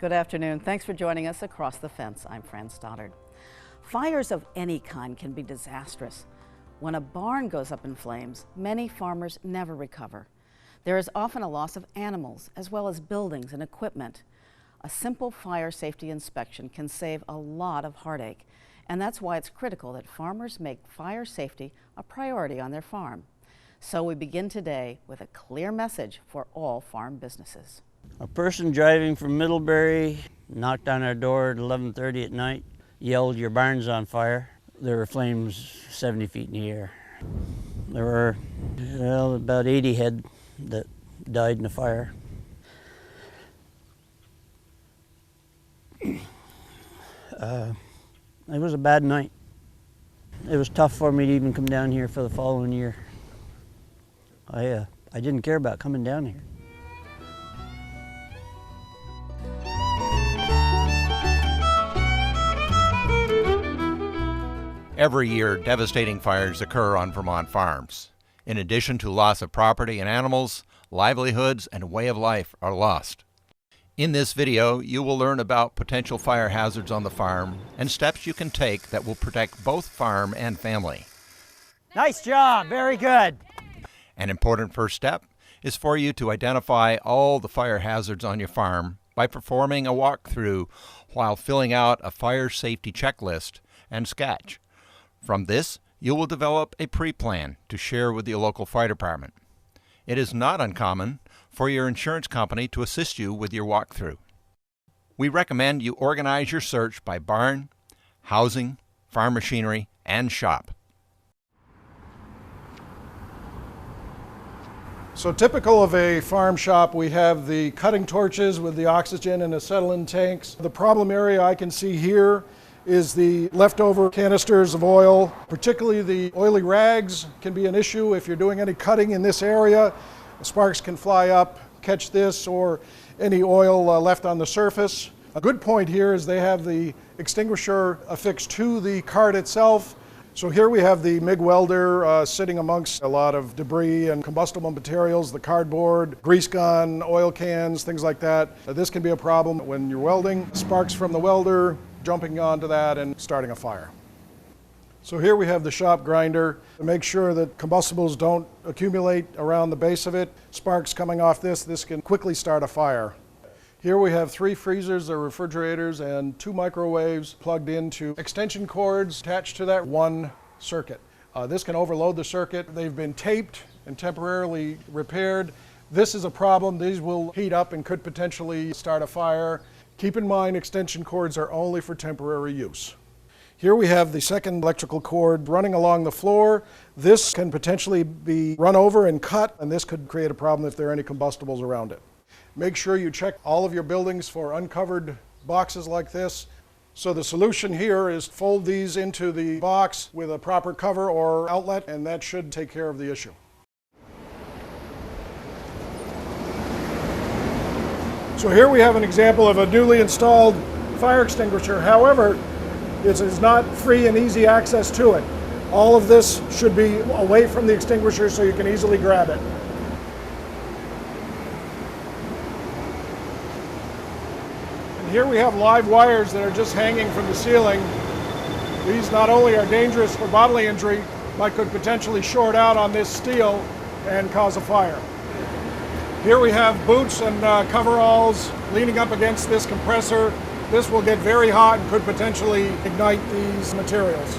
Good afternoon. Thanks for joining us across the fence. I'm Fran Stoddard. Fires of any kind can be disastrous. When a barn goes up in flames, many farmers never recover. There is often a loss of animals as well as buildings and equipment. A simple fire safety inspection can save a lot of heartache, and that's why it's critical that farmers make fire safety a priority on their farm. So we begin today with a clear message for all farm businesses. A person driving from Middlebury knocked on our door at 11:30 at night, yelled, "Your barn's on fire." There were flames 70 feet in the air. There were about 80 head that died in the fire. It was a bad night. It was tough for me to even come down here for the following year. I didn't care about coming down here. Every year, devastating fires occur on Vermont farms. In addition to loss of property and animals, livelihoods and way of life are lost. In this video, you will learn about potential fire hazards on the farm and steps you can take that will protect both farm and family. Nice job, very good. An important first step is for you to identify all the fire hazards on your farm by performing a walkthrough while filling out a fire safety checklist and sketch. From this, you will develop a pre-plan to share with your local fire department. It is not uncommon for your insurance company to assist you with your walkthrough. We recommend you organize your search by barn, housing, farm machinery, and shop. So typical of a farm shop, we have the cutting torches with the oxygen and acetylene tanks. The problem area I can see here is the leftover canisters of oil. Particularly the oily rags can be an issue if you're doing any cutting in this area. Sparks can fly up, catch this, or any oil left on the surface. A good point here is they have the extinguisher affixed to the cart itself. So here we have the MIG welder sitting amongst a lot of debris and combustible materials, the cardboard, grease gun, oil cans, things like that. This can be a problem when you're welding. Sparks from the welder jumping onto that and starting a fire. So here we have the shop grinder to make sure that combustibles don't accumulate around the base of it. Sparks coming off this can quickly start a fire. Here we have 3 freezers or refrigerators and 2 microwaves plugged into extension cords attached to that one circuit. This can overload the circuit. They've been taped and temporarily repaired. This is a problem. These will heat up and could potentially start a fire. Keep in mind, extension cords are only for temporary use. Here we have the second electrical cord running along the floor. This can potentially be run over and cut, and this could create a problem if there are any combustibles around it. Make sure you check all of your buildings for uncovered boxes like this. So the solution here is fold these into the box with a proper cover or outlet, and that should take care of the issue. So here we have an example of a newly installed fire extinguisher. However, it is not free and easy access to it. All of this should be away from the extinguisher so you can easily grab it. And here we have live wires that are just hanging from the ceiling. These not only are dangerous for bodily injury, but could potentially short out on this steel and cause a fire. Here we have boots and coveralls leaning up against this compressor. This will get very hot and could potentially ignite these materials.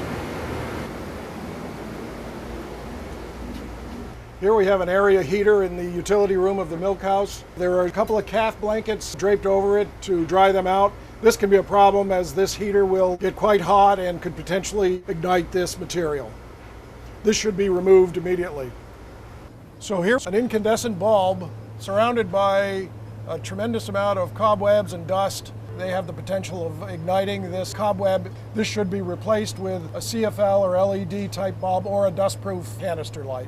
Here we have an area heater in the utility room of the milk house. There are a couple of calf blankets draped over it to dry them out. This can be a problem as this heater will get quite hot and could potentially ignite this material. This should be removed immediately. So here's an incandescent bulb surrounded by a tremendous amount of cobwebs and dust. They have the potential of igniting this cobweb. This should be replaced with a CFL or LED type bulb or a dustproof canister light.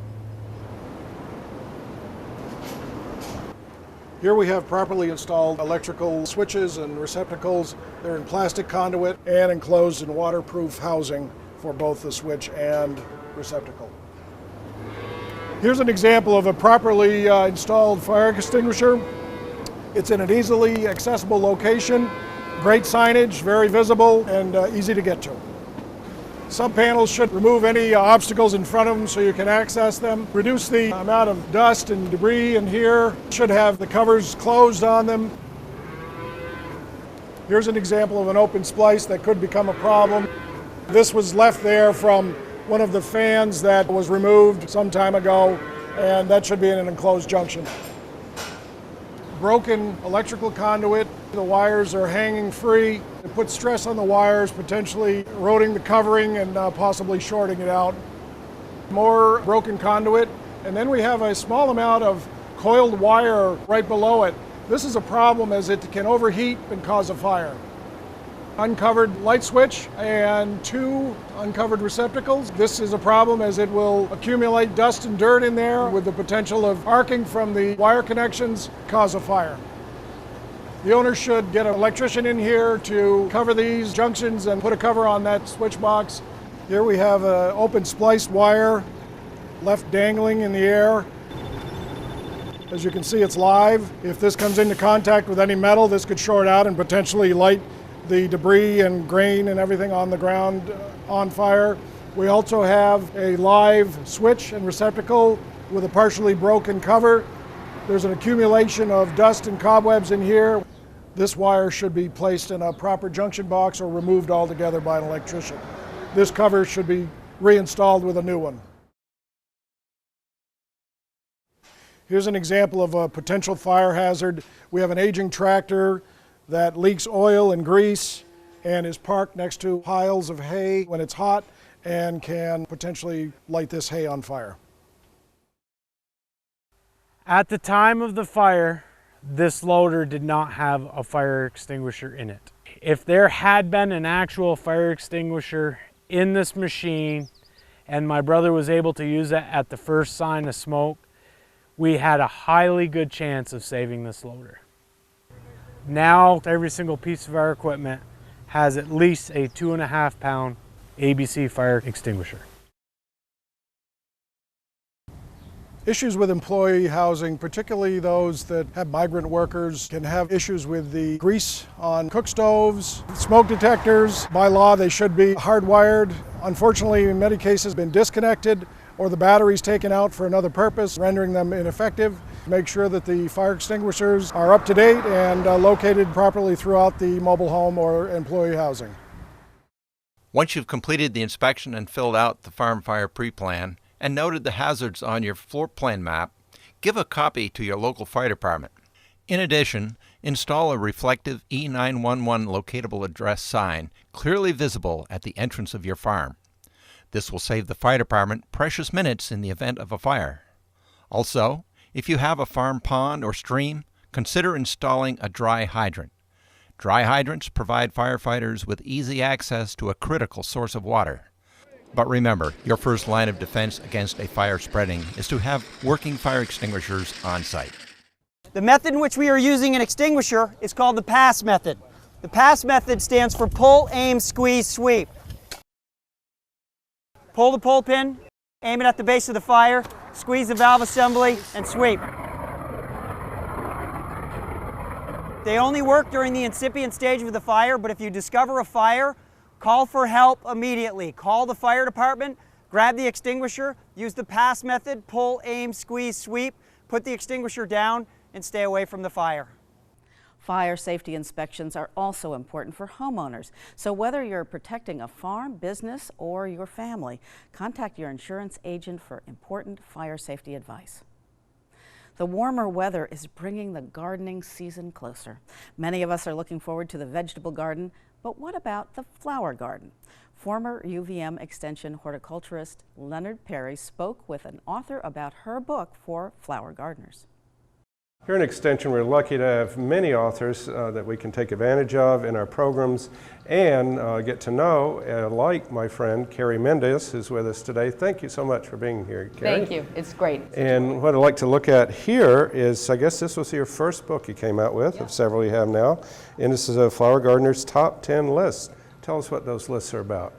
Here we have properly installed electrical switches and receptacles. They're in plastic conduit and enclosed in waterproof housing for both the switch and receptacle. Here's an example of a properly installed fire extinguisher. It's in an easily accessible location, great signage, very visible, and easy to get to. Sub panels should remove any obstacles in front of them so you can access them. Reduce the amount of dust and debris in here. Should have the covers closed on them. Here's an example of an open splice that could become a problem. This was left there from one of the fans that was removed some time ago, and that should be in an enclosed junction. Broken electrical conduit. The wires are hanging free. It puts stress on the wires, potentially eroding the covering and possibly shorting it out. More broken conduit. And then we have a small amount of coiled wire right below it. This is a problem as it can overheat and cause a fire. Uncovered light switch and 2 uncovered receptacles. This is a problem as it will accumulate dust and dirt in there with the potential of arcing from the wire connections, cause a fire. The owner should get an electrician in here to cover these junctions and put a cover on that switch box. Here we have an open spliced wire left dangling in the air. As you can see, it's live. If this comes into contact with any metal, this could short out and potentially light the debris and grain and everything on the ground on fire. We also have a live switch and receptacle with a partially broken cover. There's an accumulation of dust and cobwebs in here. This wire should be placed in a proper junction box or removed altogether by an electrician. This cover should be reinstalled with a new one. Here's an example of a potential fire hazard. We have an aging tractor that leaks oil and grease and is parked next to piles of hay when it's hot and can potentially light this hay on fire. At the time of the fire, this loader did not have a fire extinguisher in it. If there had been an actual fire extinguisher in this machine and my brother was able to use it at the first sign of smoke, we had a highly good chance of saving this loader. Now, every single piece of our equipment has at least a 2.5 pound ABC fire extinguisher. Issues with employee housing, particularly those that have migrant workers, can have issues with the grease on cook stoves, smoke detectors. By law, they should be hardwired. Unfortunately, in many cases, been disconnected or the batteries taken out for another purpose, rendering them ineffective. Make sure that the fire extinguishers are up to date and located properly throughout the mobile home or employee housing. Once you've completed the inspection and filled out the farm fire pre-plan and noted the hazards on your floor plan map, give a copy to your local fire department. In addition, install a reflective E911 locatable address sign clearly visible at the entrance of your farm. This will save the fire department precious minutes in the event of a fire. Also, if you have a farm pond or stream, consider installing a dry hydrant. Dry hydrants provide firefighters with easy access to a critical source of water. But remember, your first line of defense against a fire spreading is to have working fire extinguishers on site. The method in which we are using an extinguisher is called the PASS method. The PASS method stands for pull, aim, squeeze, sweep. Pull the pull pin, aim it at the base of the fire, squeeze the valve assembly, and sweep. They only work during the incipient stage of the fire, but if you discover a fire, call for help immediately. Call the fire department, grab the extinguisher, use the PASS method, pull, aim, squeeze, sweep, put the extinguisher down, and stay away from the fire. Fire safety inspections are also important for homeowners. So whether you're protecting a farm, business, or your family, contact your insurance agent for important fire safety advice. The warmer weather is bringing the gardening season closer. Many of us are looking forward to the vegetable garden, but what about the flower garden? Former UVM Extension horticulturist Leonard Perry spoke with an author about her book for flower gardeners. Here in Extension, we're lucky to have many authors that we can take advantage of in our programs and get to know, like my friend Carrie Mendez, who's with us today. Thank you so much for being here, Carrie. Thank you. It's great. And what I'd like to look at here is, I guess this was your first book you came out with, of several you have now, and this is a Flower Gardener's Top 10 list. Tell us what those lists are about.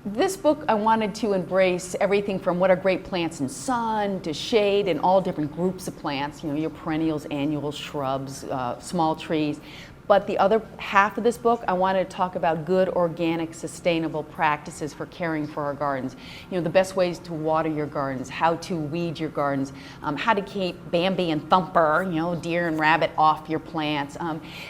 This book, I wanted to embrace everything from what are great plants in sun to shade and all different groups of plants, you know, your perennials, annuals, shrubs, small trees. But the other half of this book, I wanted to talk about good, organic, sustainable practices for caring for our gardens. You know, the best ways to water your gardens, how to weed your gardens, how to keep Bambi and Thumper, you know, deer and rabbit off your plants.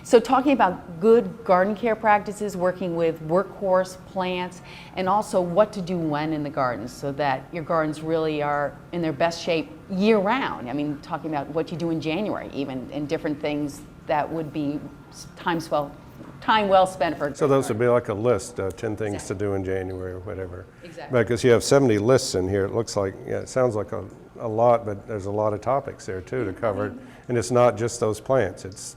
So talking about good garden care practices, working with workhorse plants, and also what to do when in the gardens so that your gardens really are in their best shape year round. I mean, talking about what you do in January even, and different things that would be time well spent for. So those would be like a list, 10 things to do in January or whatever. Exactly. Because you have 70 lists in here. It looks like, yeah, it sounds like a lot, but there's a lot of topics there too to cover. And it's not just those plants. It's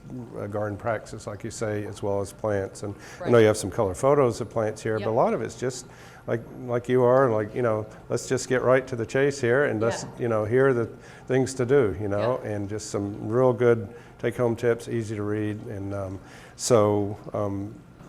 garden practices, like you say, as well as plants. And I know you have some color photos of plants here, but a lot of it's just like you are, like, you know, let's just get right to the chase here, and let's, you know, here are the things to do, you know, and just some real good take-home tips, easy to read. And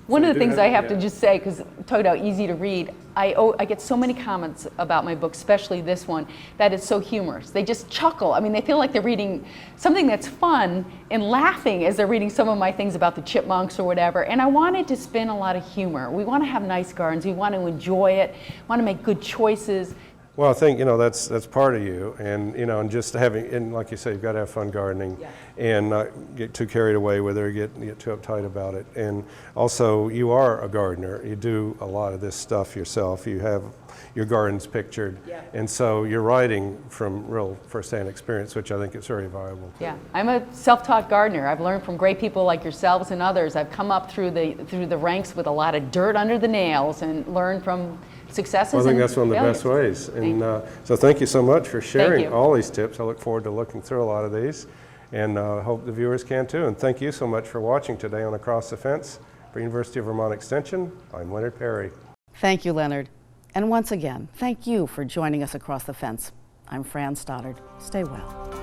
one of the things I have to just say, because talking about easy to read, I get so many comments about my book, especially this one, that it's so humorous. They just chuckle. I mean, they feel like they're reading something that's fun and laughing as they're reading some of my things about the chipmunks or whatever. And I wanted to spin a lot of humor. We want to have nice gardens. We want to enjoy it. Want to make good choices. Well, I think, you know, that's part of you, and, you know, and just having, and like you say, you've got to have fun gardening and not get too carried away with it or get too uptight about it. And also, you are a gardener. You do a lot of this stuff yourself. You have your gardens pictured, and so you're writing from real first-hand experience, which I think is very valuable. Yeah, I'm a self-taught gardener. I've learned from great people like yourselves and others. I've come up through the ranks with a lot of dirt under the nails and learned from successes. Well, I think and that's one of the failures. best ways. And so thank you so much for sharing you. all these tips. I look forward to looking through a lot of these, and hope the viewers can too. And thank you so much for watching today on Across the Fence. For University of Vermont Extension, I'm Leonard Perry. Thank you, Leonard. And once again, thank you for joining us across the fence. I'm Fran Stoddard. Stay well.